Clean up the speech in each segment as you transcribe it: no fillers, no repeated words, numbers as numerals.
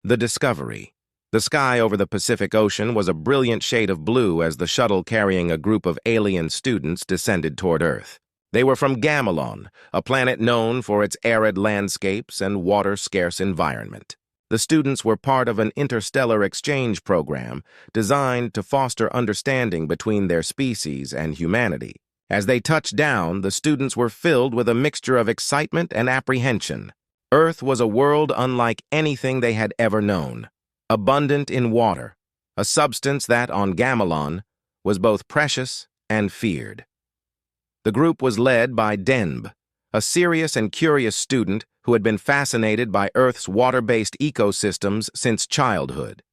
The Discovery. The sky over the Pacific Ocean was a brilliant shade of blue as the shuttle carrying a group of alien students descended toward Earth. They were from Gamelon, a planet known for its arid landscapes and water-scarce environment. The students were part of an interstellar exchange program designed to foster understanding between their species and humanity. As they touched down, the students were filled with a mixture of excitement and apprehension. Earth was a world unlike anything they had ever known, abundant in water, a substance that, on Gamelon, was both precious and feared. The group was led by Denb, a serious and curious student who had been fascinated by Earth's water-based ecosystems since childhood.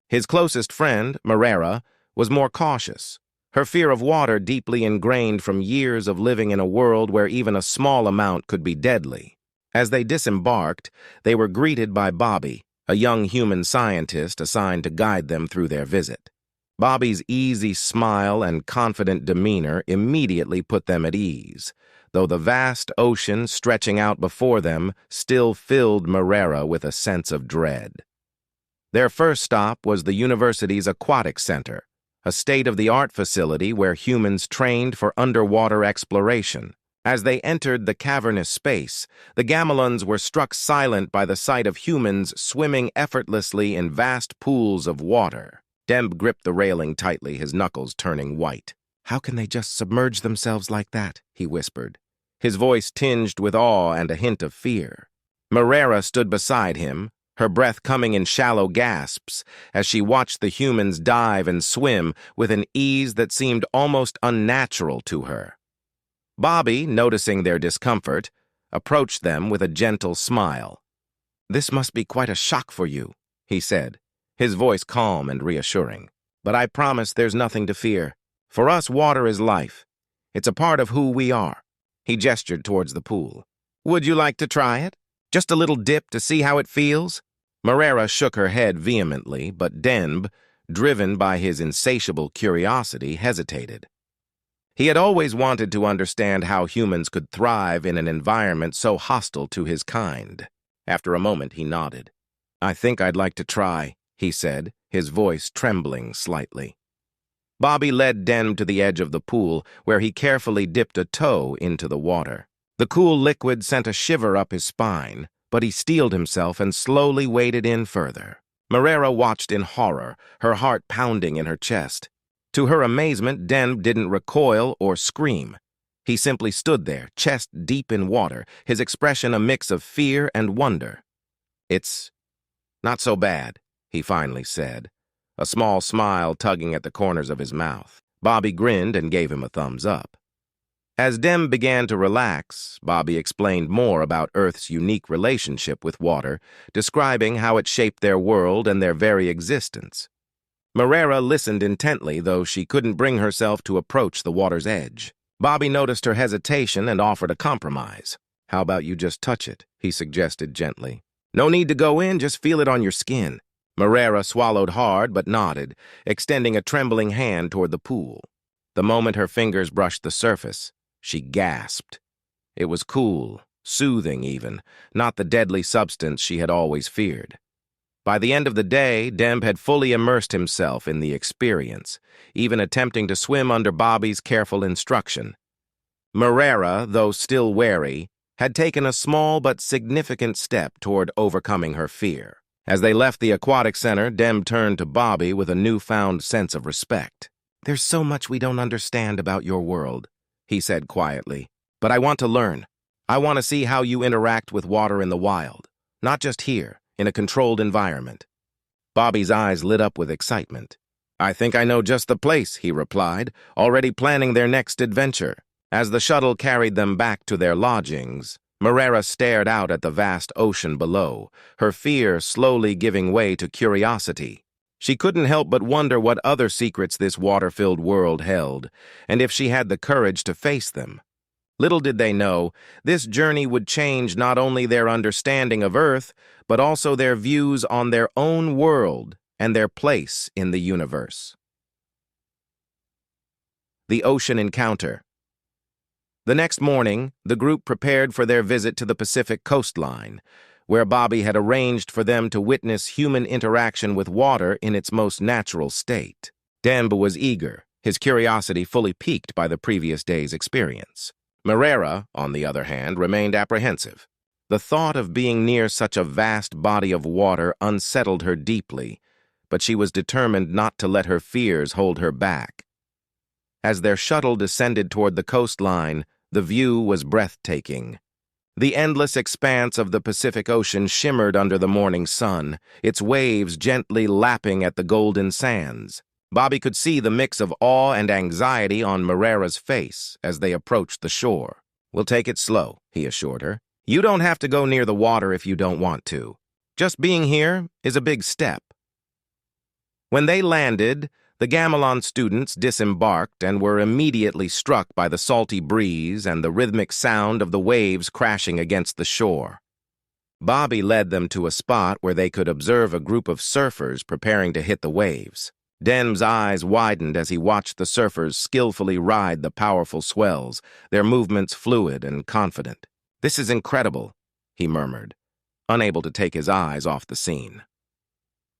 His closest friend, Marera, was more cautious, her fear of water deeply ingrained from years of living in a world where even a small amount could be deadly. As they disembarked, they were greeted by Bobby, a young human scientist assigned to guide them through their visit. Bobby's easy smile and confident demeanor immediately put them at ease, though the vast ocean stretching out before them still filled Marera with a sense of dread. Their first stop was the university's aquatic center, a state-of-the-art facility where humans trained for underwater exploration. As they entered the cavernous space, the Gamelons were struck silent by the sight of humans swimming effortlessly in vast pools of water. Demb gripped the railing tightly, his knuckles turning white. "How can they just submerge themselves like that?" he whispered, his voice tinged with awe and a hint of fear. Marera stood beside him, her breath coming in shallow gasps as she watched the humans dive and swim with an ease that seemed almost unnatural to her. Bobby, noticing their discomfort, approached them with a gentle smile. "This must be quite a shock for you," he said, his voice calm and reassuring. "But I promise there's nothing to fear. For us, water is life. It's a part of who we are." He gestured towards the pool. "Would you like to try it? Just a little dip to see how it feels?" Marera shook her head vehemently, but Denb, driven by his insatiable curiosity, hesitated. He had always wanted to understand how humans could thrive in an environment so hostile to his kind. After a moment, he nodded. "I think I'd like to try," he said, his voice trembling slightly. Bobby led Denb to the edge of the pool, where he carefully dipped a toe into the water. The cool liquid sent a shiver up his spine, but he steeled himself and slowly waded in further. Marera watched in horror, her heart pounding in her chest. To her amazement, Denb didn't recoil or scream. He simply stood there, chest deep in water, his expression a mix of fear and wonder. "It's not so bad," he finally said, a small smile tugging at the corners of his mouth. Bobby grinned and gave him a thumbs up. As Denb began to relax, Bobby explained more about Earth's unique relationship with water, describing how it shaped their world and their very existence. Marera listened intently, though she couldn't bring herself to approach the water's edge. Bobby noticed her hesitation and offered a compromise. "How about you just touch it?" he suggested gently. "No need to go in, just feel it on your skin." Marera swallowed hard but nodded, extending a trembling hand toward the pool. The moment her fingers brushed the surface, she gasped. It was cool, soothing even, not the deadly substance she had always feared. By the end of the day, Denb had fully immersed himself in the experience, even attempting to swim under Bobby's careful instruction. Marera, though still wary, had taken a small but significant step toward overcoming her fear. As they left the aquatic center, Denb turned to Bobby with a newfound sense of respect. "There's so much we don't understand about your world," he said quietly. "But I want to learn. I want to see how you interact with water in the wild, not just here, in a controlled environment." Bobby's eyes lit up with excitement. "I think I know just the place," he replied, already planning their next adventure. As the shuttle carried them back to their lodgings, Marera stared out at the vast ocean below, her fear slowly giving way to curiosity. She couldn't help but wonder what other secrets this water-filled world held, and if she had the courage to face them. Little did they know, this journey would change not only their understanding of Earth, but also their views on their own world and their place in the universe. The Ocean Encounter. The next morning, the group prepared for their visit to the Pacific coastline, where Bobby had arranged for them to witness human interaction with water in its most natural state. Denb was eager, his curiosity fully piqued by the previous day's experience. Marrera, on the other hand, remained apprehensive. The thought of being near such a vast body of water unsettled her deeply, but she was determined not to let her fears hold her back. As their shuttle descended toward the coastline, the view was breathtaking. The endless expanse of the Pacific Ocean shimmered under the morning sun, its waves gently lapping at the golden sands. Bobby could see the mix of awe and anxiety on Marrera's face as they approached the shore. "We'll take it slow," he assured her. "You don't have to go near the water if you don't want to. Just being here is a big step." When they landed, the Gamelon students disembarked and were immediately struck by the salty breeze and the rhythmic sound of the waves crashing against the shore. Bobby led them to a spot where they could observe a group of surfers preparing to hit the waves. Denb's eyes widened as he watched the surfers skillfully ride the powerful swells, their movements fluid and confident. "This is incredible," he murmured, unable to take his eyes off the scene.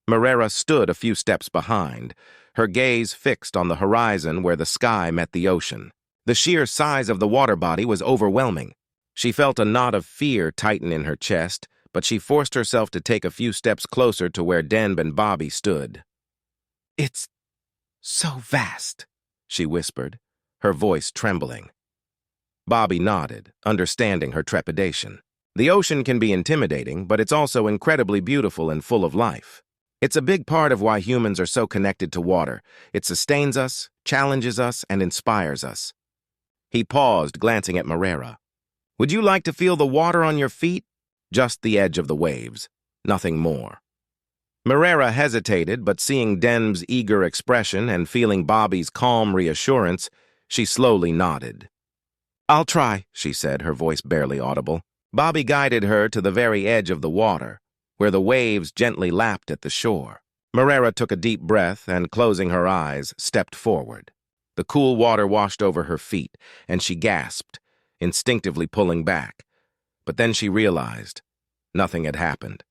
Marrera stood a few steps behind, her gaze fixed on the horizon where the sky met the ocean. The sheer size of the water body was overwhelming. She felt a knot of fear tighten in her chest, but she forced herself to take a few steps closer to where Denb and Bobby stood. "It's so vast," she whispered, her voice trembling. Bobby nodded, understanding her trepidation. The ocean can be intimidating, but it's also incredibly beautiful and full of life. It's a big part of why humans are so connected to water. It sustains us, challenges us, and inspires us. He paused, glancing at Marrera. "Would you like to feel the water on your feet?" "Just the edge of the waves. Nothing more." Marrera hesitated, but seeing Denb's eager expression and feeling Bobby's calm reassurance, she slowly nodded. "I'll try," she said, her voice barely audible. Bobby guided her to the very edge of the water, where the waves gently lapped at the shore. Marrera took a deep breath and, closing her eyes, stepped forward. The cool water washed over her feet, and she gasped, instinctively pulling back. But then she realized nothing had happened.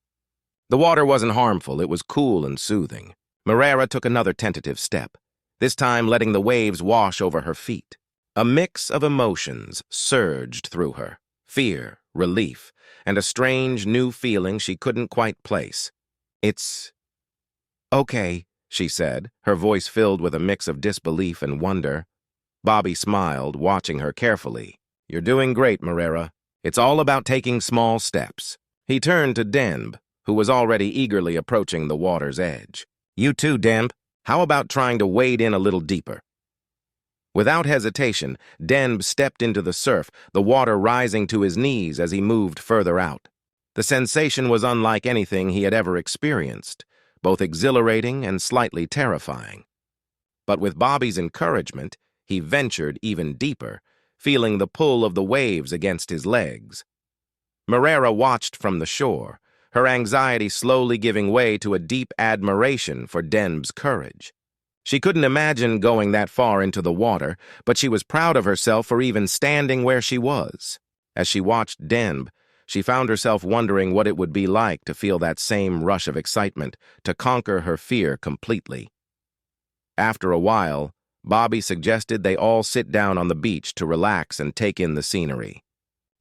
The water wasn't harmful, it was cool and soothing. Marrera took another tentative step, this time letting the waves wash over her feet. A mix of emotions surged through her: fear, relief, and a strange new feeling she couldn't quite place. "It's okay," she said, her voice filled with a mix of disbelief and wonder. Bobby smiled, watching her carefully. "You're doing great, Marrera. It's all about taking small steps." He turned to Denb, who was already eagerly approaching the water's edge. "You too, Denb. How about trying to wade in a little deeper?" Without hesitation, Denb stepped into the surf, the water rising to his knees as he moved further out. The sensation was unlike anything he had ever experienced, both exhilarating and slightly terrifying. But with Bobby's encouragement, he ventured even deeper, feeling the pull of the waves against his legs. Marrera watched from the shore, her anxiety slowly giving way to a deep admiration for Denb's courage. She couldn't imagine going that far into the water, but she was proud of herself for even standing where she was. As she watched Denb, she found herself wondering what it would be like to feel that same rush of excitement, to conquer her fear completely. After a while, Bobby suggested they all sit down on the beach to relax and take in the scenery.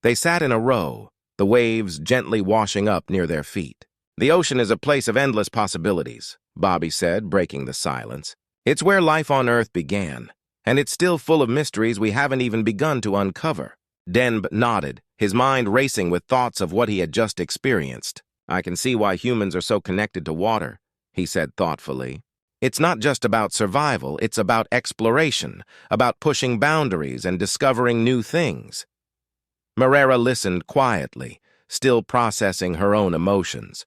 They sat in a row, the waves gently washing up near their feet. "The ocean is a place of endless possibilities," Bobby said, breaking the silence. "It's where life on Earth began, and it's still full of mysteries we haven't even begun to uncover." Denb nodded, his mind racing with thoughts of what he had just experienced. "I can see why humans are so connected to water," he said thoughtfully. "It's not just about survival, it's about exploration, about pushing boundaries and discovering new things." Marrera listened quietly, still processing her own emotions.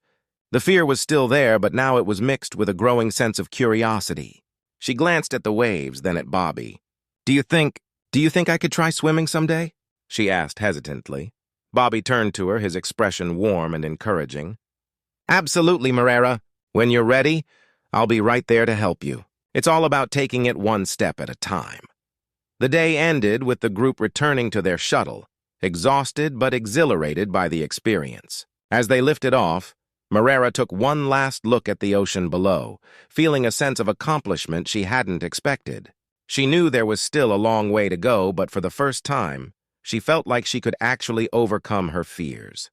The fear was still there, but now it was mixed with a growing sense of curiosity. She glanced at the waves, then at Bobby. Do you think I could try swimming someday?" she asked hesitantly. Bobby turned to her, his expression warm and encouraging. "Absolutely, Marrera. When you're ready, I'll be right there to help you. It's all about taking it one step at a time." The day ended with the group returning to their shuttle, exhausted but exhilarated by the experience. As they lifted off, Marera took one last look at the ocean below, feeling a sense of accomplishment she hadn't expected. She knew there was still a long way to go, but for the first time, she felt like she could actually overcome her fears.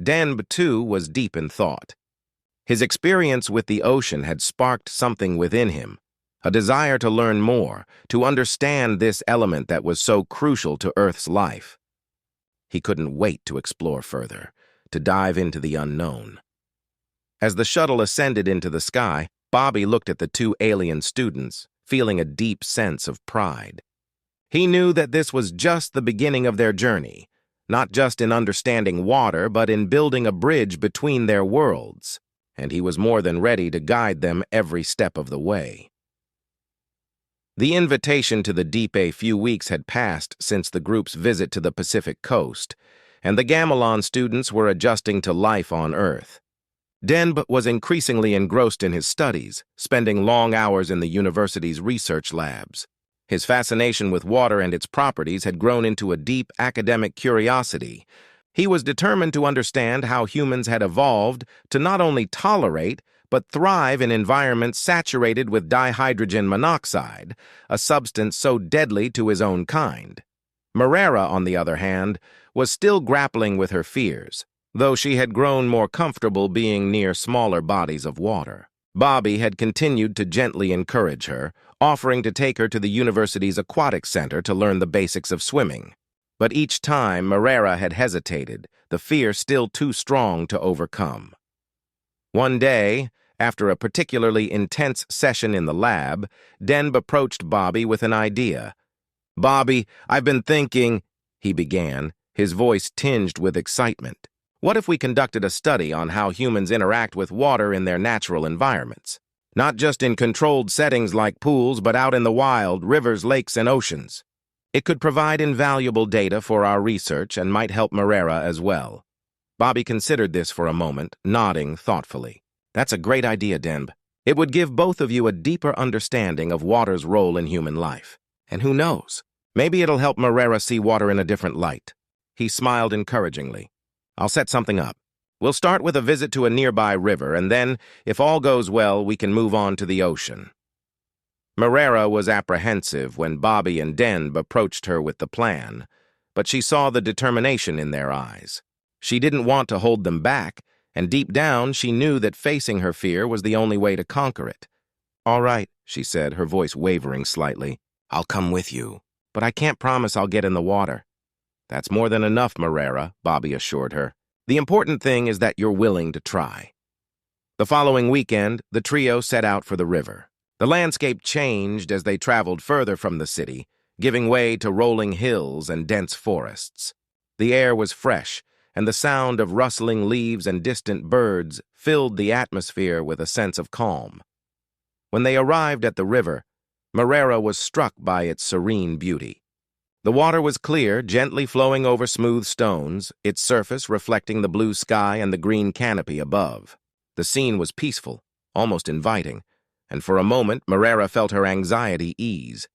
Denb, too, was deep in thought. His experience with the ocean had sparked something within him, a desire to learn more, to understand this element that was so crucial to Earth's life. He couldn't wait to explore further, to dive into the unknown. As the shuttle ascended into the sky, Bobby looked at the two alien students, feeling a deep sense of pride. He knew that this was just the beginning of their journey, not just in understanding water, but in building a bridge between their worlds, and he was more than ready to guide them every step of the way. The invitation to the deep a few weeks had passed since the group's visit to the Pacific coast, and the Gamelon students were adjusting to life on Earth. Denb was increasingly engrossed in his studies, spending long hours in the university's research labs. His fascination with water and its properties had grown into a deep academic curiosity. He was determined to understand how humans had evolved to not only tolerate, but thrive in environments saturated with dihydrogen monoxide, a substance so deadly to his own kind. Marera, on the other hand, was still grappling with her fears, though she had grown more comfortable being near smaller bodies of water. Bobby had continued to gently encourage her, offering to take her to the university's aquatic center to learn the basics of swimming. But each time Marera had hesitated, the fear still too strong to overcome. One day, after a particularly intense session in the lab, Denb approached Bobby with an idea. "Bobby, I've been thinking," he began, his voice tinged with excitement. "What if we conducted a study on how humans interact with water in their natural environments? Not just in controlled settings like pools, but out in the wild, rivers, lakes, and oceans. It could provide invaluable data for our research and might help Marera as well." Bobby considered this for a moment, nodding thoughtfully. "That's a great idea, Denb. It would give both of you a deeper understanding of water's role in human life. And who knows? Maybe it'll help Marera see water in a different light." He smiled encouragingly. "I'll set something up. We'll start with a visit to a nearby river, and then, if all goes well, we can move on to the ocean." Marera was apprehensive when Bobby and Denb approached her with the plan, but she saw the determination in their eyes. She didn't want to hold them back, and deep down she knew that facing her fear was the only way to conquer it. "All right," she said, her voice wavering slightly. "I'll come with you, but I can't promise I'll get in the water." "That's more than enough, Marera," Bobby assured her. "The important thing is that you're willing to try." The following weekend, the trio set out for the river. The landscape changed as they traveled further from the city, giving way to rolling hills and dense forests. The air was fresh, and the sound of rustling leaves and distant birds filled the atmosphere with a sense of calm. When they arrived at the river, Marera was struck by its serene beauty. The water was clear, gently flowing over smooth stones, its surface reflecting the blue sky and the green canopy above. The scene was peaceful, almost inviting, and for a moment Marera felt her anxiety ease.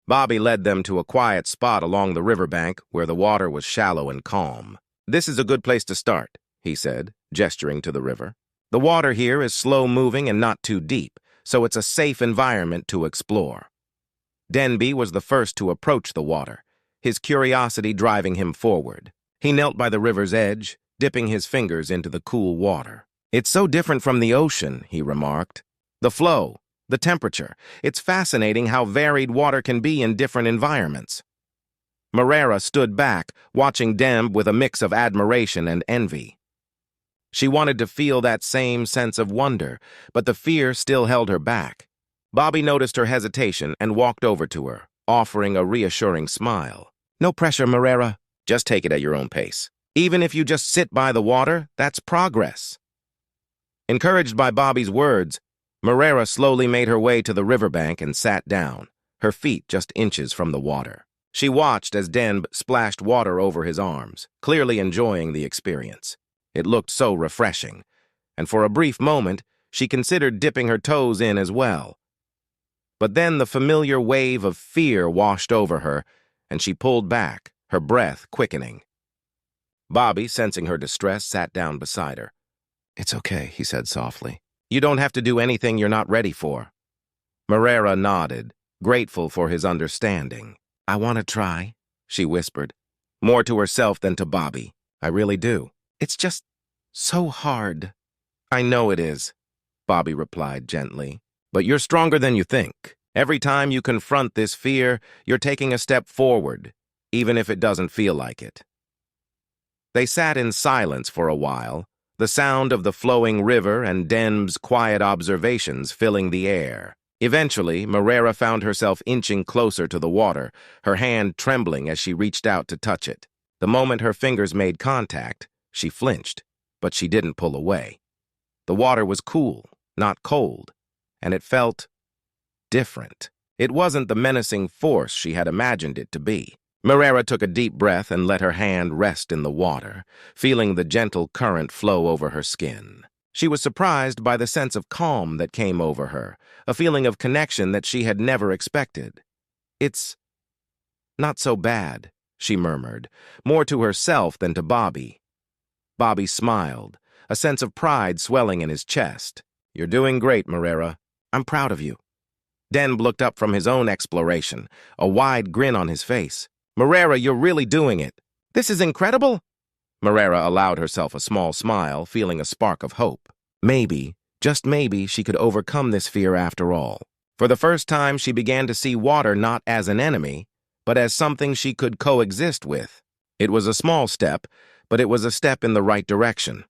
Bobby led them to a quiet spot along the riverbank where the water was shallow and calm. "This is a good place to start," he said, gesturing to the river. "The water here is slow-moving and not too deep, so it's a safe environment to explore." Denby was the first to approach the water, his curiosity driving him forward. He knelt by the river's edge, dipping his fingers into the cool water. "It's so different from the ocean," he remarked. "The flow, the temperature. It's fascinating how varied water can be in different environments." Marera stood back, watching Denb with a mix of admiration and envy. She wanted to feel that same sense of wonder, but the fear still held her back. Bobby noticed her hesitation and walked over to her, offering a reassuring smile. "No pressure, Marera. Just take it at your own pace. Even if you just sit by the water, that's progress." Encouraged by Bobby's words, Marera slowly made her way to the riverbank and sat down, her feet just inches from the water. She watched as Denb splashed water over his arms, clearly enjoying the experience. It looked so refreshing, and for a brief moment, she considered dipping her toes in as well. But then the familiar wave of fear washed over her, and she pulled back, her breath quickening. Bobby, sensing her distress, sat down beside her. "It's okay," he said softly. "You don't have to do anything you're not ready for." Marrera nodded, grateful for his understanding. "I want to try," she whispered, more to herself than to Bobby. "I really do. It's just so hard." "I know it is," Bobby replied gently. "But you're stronger than you think. Every time you confront this fear, you're taking a step forward, even if it doesn't feel like it." They sat in silence for a while, the sound of the flowing river and Denb's quiet observations filling the air. Eventually, Marrera found herself inching closer to the water, her hand trembling as she reached out to touch it. The moment her fingers made contact, she flinched, but she didn't pull away. The water was cool, not cold, and it felt different. It wasn't the menacing force she had imagined it to be. Marrera took a deep breath and let her hand rest in the water, feeling the gentle current flow over her skin. She was surprised by the sense of calm that came over her, a feeling of connection that she had never expected. "It's not so bad," she murmured, more to herself than to Bobby. Bobby smiled, a sense of pride swelling in his chest. "You're doing great, Marrera. I'm proud of you." Denb looked up from his own exploration, a wide grin on his face. "Marrera, you're really doing it. This is incredible." Marrera allowed herself a small smile, feeling a spark of hope. Maybe, just maybe, she could overcome this fear after all. For the first time, she began to see water not as an enemy, but as something she could coexist with. It was a small step, but it was a step in the right direction.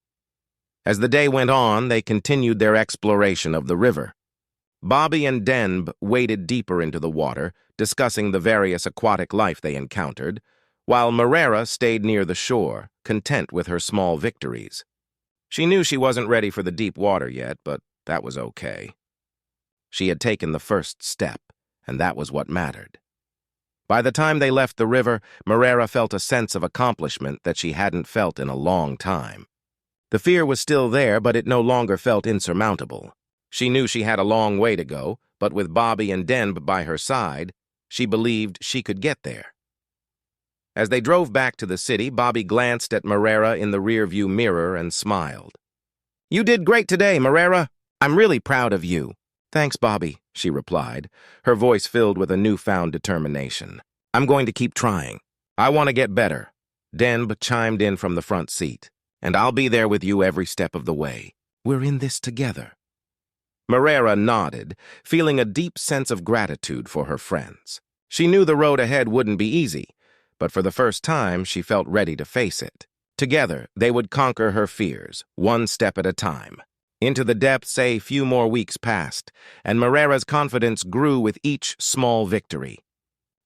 As the day went on, they continued their exploration of the river. Bobby and Denb waded deeper into the water, discussing the various aquatic life they encountered, while Marrera stayed near the shore, content with her small victories. She knew she wasn't ready for the deep water yet, but that was okay. She had taken the first step, and that was what mattered. By the time they left the river, Marrera felt a sense of accomplishment that she hadn't felt in a long time. The fear was still there, but it no longer felt insurmountable. She knew she had a long way to go, but with Bobby and Denb by her side, she believed she could get there. As they drove back to the city, Bobby glanced at Marrera in the rearview mirror and smiled. "You did great today, Marrera. I'm really proud of you." "Thanks, Bobby," she replied, her voice filled with a newfound determination. "I'm going to keep trying. I want to get better." Denb chimed in from the front seat. "And I'll be there with you every step of the way. We're in this together." Marrera nodded, feeling a deep sense of gratitude for her friends. She knew the road ahead wouldn't be easy, but for the first time she felt ready to face it. Together, they would conquer her fears, one step at a time. Into the depths a few more weeks passed, and Marrera's confidence grew with each small victory.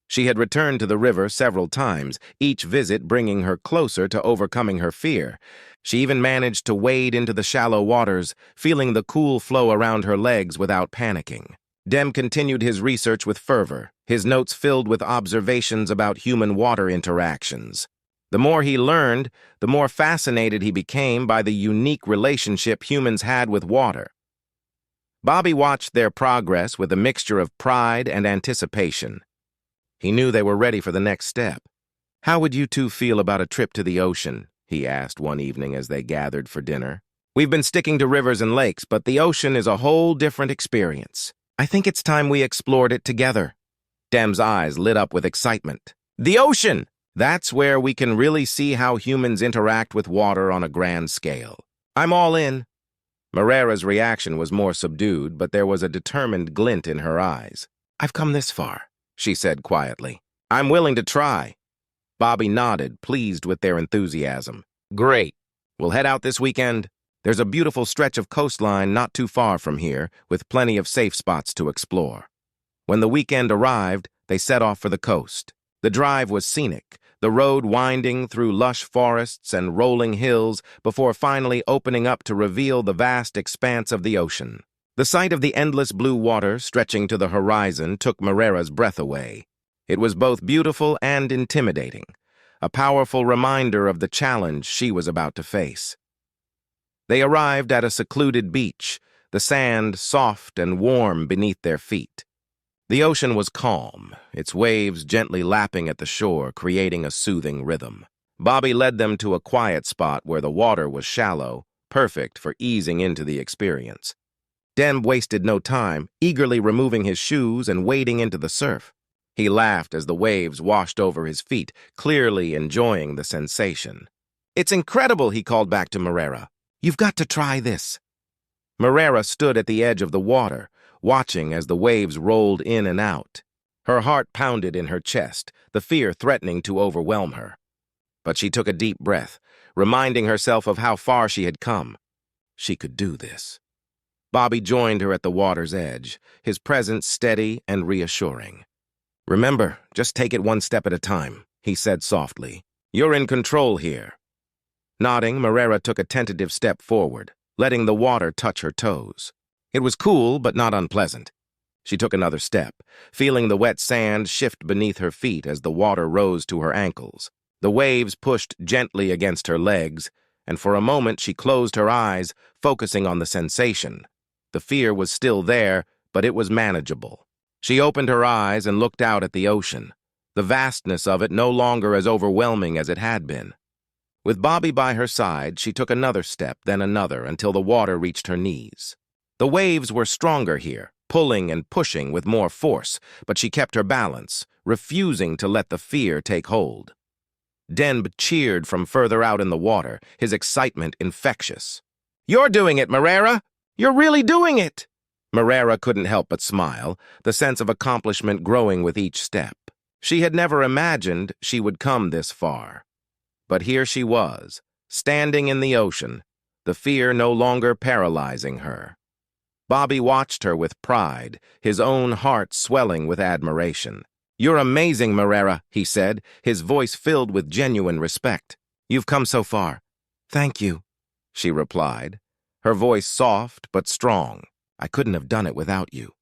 She had returned to the river several times, each visit bringing her closer to overcoming her fear. She even managed to wade into the shallow waters, feeling the cool flow around her legs without panicking. Denb continued his research with fervor, his notes filled with observations about human water interactions. The more he learned, the more fascinated he became by the unique relationship humans had with water. Bobby watched their progress with a mixture of pride and anticipation. He knew they were ready for the next step. "How would you two feel about a trip to the ocean?" he asked one evening as they gathered for dinner. "We've been sticking to rivers and lakes, but the ocean is a whole different experience. I think it's time we explored it together." Demb's eyes lit up with excitement. "The ocean! That's where we can really see how humans interact with water on a grand scale. I'm all in." Marrera's reaction was more subdued, but there was a determined glint in her eyes. "I've come this far," she said quietly. "I'm willing to try." Bobby nodded, pleased with their enthusiasm. "Great. We'll head out this weekend. There's a beautiful stretch of coastline not too far from here, with plenty of safe spots to explore." When the weekend arrived, they set off for the coast. The drive was scenic, the road winding through lush forests and rolling hills before finally opening up to reveal the vast expanse of the ocean. The sight of the endless blue water stretching to the horizon took Marrera's breath away. It was both beautiful and intimidating, a powerful reminder of the challenge she was about to face. They arrived at a secluded beach, the sand soft and warm beneath their feet. The ocean was calm, its waves gently lapping at the shore, creating a soothing rhythm. Bobby led them to a quiet spot where the water was shallow, perfect for easing into the experience. Dem wasted no time, eagerly removing his shoes and wading into the surf. He laughed as the waves washed over his feet, clearly enjoying the sensation. "It's incredible," he called back to Marrera. "You've got to try this." Marrera stood at the edge of the water, watching as the waves rolled in and out. Her heart pounded in her chest, the fear threatening to overwhelm her. But she took a deep breath, reminding herself of how far she had come. She could do this. Bobby joined her at the water's edge, his presence steady and reassuring. "Remember, just take it one step at a time," he said softly. "You're in control here." Nodding, Marrera took a tentative step forward, letting the water touch her toes. It was cool, but not unpleasant. She took another step, feeling the wet sand shift beneath her feet as the water rose to her ankles. The waves pushed gently against her legs, and for a moment she closed her eyes, focusing on the sensation. The fear was still there, but it was manageable. She opened her eyes and looked out at the ocean, the vastness of it no longer as overwhelming as it had been. With Bobby by her side, she took another step, then another, until the water reached her knees. The waves were stronger here, pulling and pushing with more force, but she kept her balance, refusing to let the fear take hold. Denb cheered from further out in the water, his excitement infectious. "You're doing it, Marrera! You're really doing it!" Marrera couldn't help but smile, the sense of accomplishment growing with each step. She had never imagined she would come this far. But here she was, standing in the ocean, the fear no longer paralyzing her. Bobby watched her with pride, his own heart swelling with admiration. "You're amazing, Marrera," he said, his voice filled with genuine respect. "You've come so far." "Thank you," she replied, her voice soft but strong. "I couldn't have done it without you."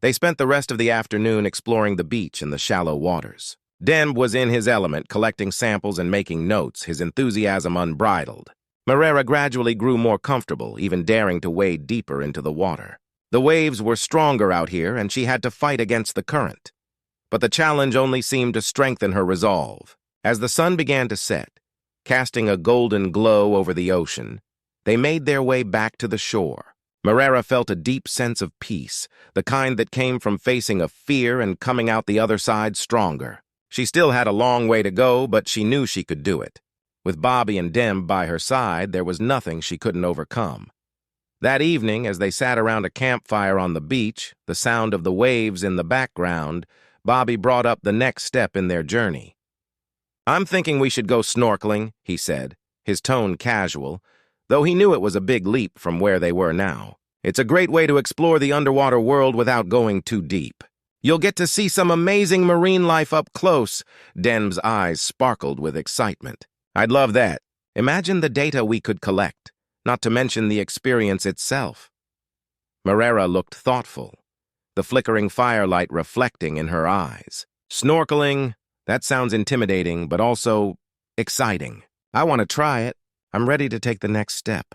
They spent the rest of the afternoon exploring the beach and the shallow waters. Demb was in his element, collecting samples and making notes, his enthusiasm unbridled. Marrera gradually grew more comfortable, even daring to wade deeper into the water. The waves were stronger out here, and she had to fight against the current. But the challenge only seemed to strengthen her resolve. As the sun began to set, casting a golden glow over the ocean, they made their way back to the shore. Marrera felt a deep sense of peace, the kind that came from facing a fear and coming out the other side stronger. She still had a long way to go, but she knew she could do it. With Bobby and Demb by her side, there was nothing she couldn't overcome. That evening, as they sat around a campfire on the beach, the sound of the waves in the background, Bobby brought up the next step in their journey. "I'm thinking we should go snorkeling," he said, his tone casual, though he knew it was a big leap from where they were now. "It's a great way to explore the underwater world without going too deep. You'll get to see some amazing marine life up close." Demb's eyes sparkled with excitement. "I'd love that. Imagine the data we could collect, not to mention the experience itself." Marrera looked thoughtful, the flickering firelight reflecting in her eyes. "Snorkeling, that sounds intimidating, but also exciting. I want to try it. I'm ready to take the next step."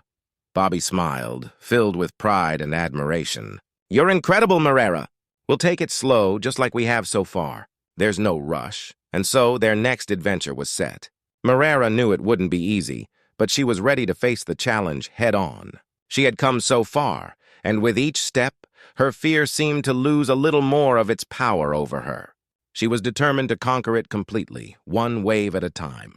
Bobby smiled, filled with pride and admiration. "You're incredible, Marrera. We'll take it slow, just like we have so far. There's no rush." And so their next adventure was set. Marrera knew it wouldn't be easy, but she was ready to face the challenge head-on. She had come so far, and with each step, her fear seemed to lose a little more of its power over her. She was determined to conquer it completely, one wave at a time.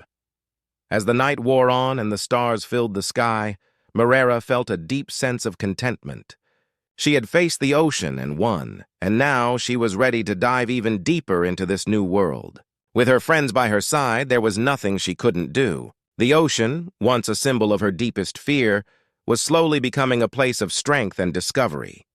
As the night wore on and the stars filled the sky, Marrera felt a deep sense of contentment. She had faced the ocean and won, and now she was ready to dive even deeper into this new world. With her friends by her side, there was nothing she couldn't do. The ocean, once a symbol of her deepest fear, was slowly becoming a place of strength and discovery.